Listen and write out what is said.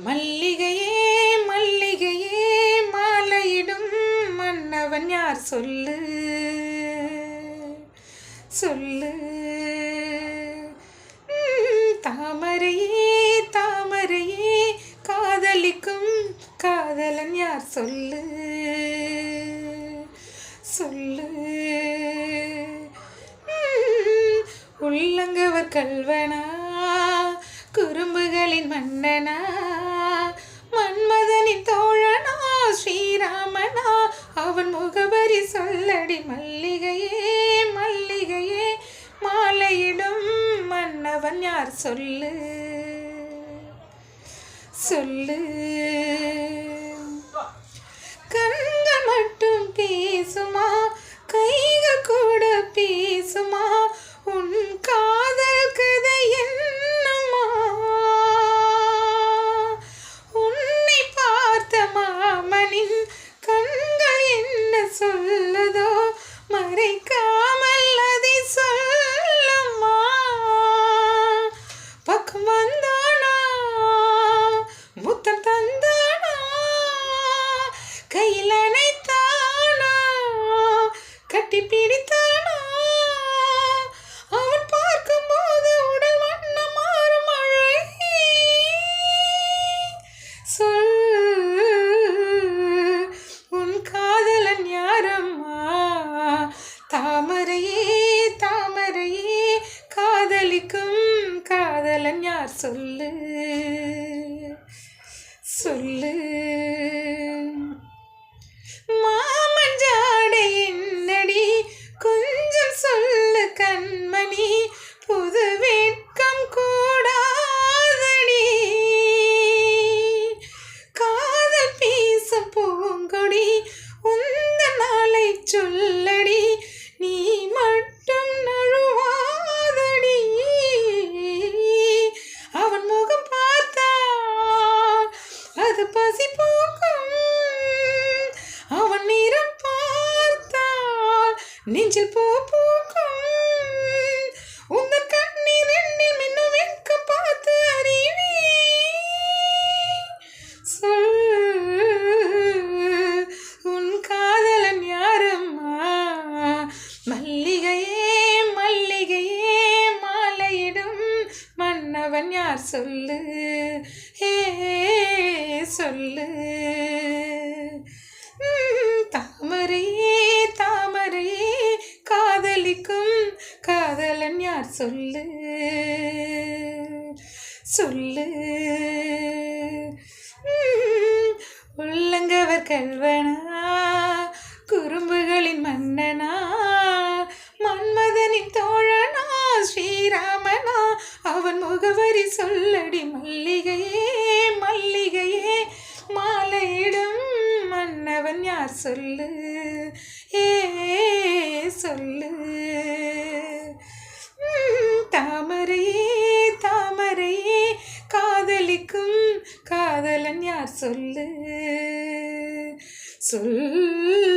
மல்லிகையே மல்லிகையே மாலையிடும் மன்னவன் யார் சொல்லு சொல்லு. தாமரையே தாமரையே காதலிக்கும் காதலன் யார் சொல்லு சொல்லு. உள்ளங்கவர் கல்வனா குறும்புகளின் மன்னனா மன்மதனின் தோழனா ஸ்ரீராமனா அவன் முகவரி சொல்லடி. மல்லிகையே மல்லிகையே மாலையிடும் மன்னவன் யார் சொல்லு சொல்லு. கண்கள் மட்டும் பேசுமா கைகள் கூட பேசுமா உன் காதல் கதை என்னம்மா. உன்னை பார்த்த மாமனின் கண்கள் என்ன சொல்லுதோ மறைக்காமல் அதை சொல்லம்மா. பக்கம் வந்தானா முத்தம் தந்தானா கையில் அணைத்தானா கட்டி பிடித்தானா அவன் பார்க்கும் போது உடல் வண்ணம் மாறும் அழகே. சொல் உன் காதலன் யாரம்மா. தாமரையே தாமரையே காதலிக்கும் காதலன் யார் சொல்லு சொல்லு. மாமன் ஜாடை என்னடி கொஞ்சம் சொல்லு கண்மணி புது வெட்கம் கூடாதடி. காதல் பேசும் பூங்கொடி உந்த நாளை சொல்லடி நீ மட்டும் நழுவாதடி. அவன் முகம் பார்த்தால் அது பசி போக்கும் அவன் நிறம் பார்த்தால் நெஞ்சில் பூ பூக்கும் உந்தன் கண்ணீர் எண்ணில் மின்னும் வெட்க பார்த்து அறிவே. சொல் உன் காதலன் யாரம்மா. மல்லிகையே மல்லிகையே மாலையிடும் மன்னவன் யார் சொல்லு ஏ சொல்லு. தாமரையே தாமரையே காதலிக்கும் காதலன் யார் சொல்லு சொல்லு. உள்ளங்கவர் கல்வனா குறும்புகளின் மன்னனா மன்மதனின் தோழனா ஸ்ரீராமனா அவன் முகவரி சொல்லடி. மல்லிகையே மல்லிகையே மாலையிடும் மன்னவன் யார் சொல்லு ஏ சொல்லு. தாமரையே தாமரையே காதலிக்கும் காதலன் யார் சொல்லு சொல்.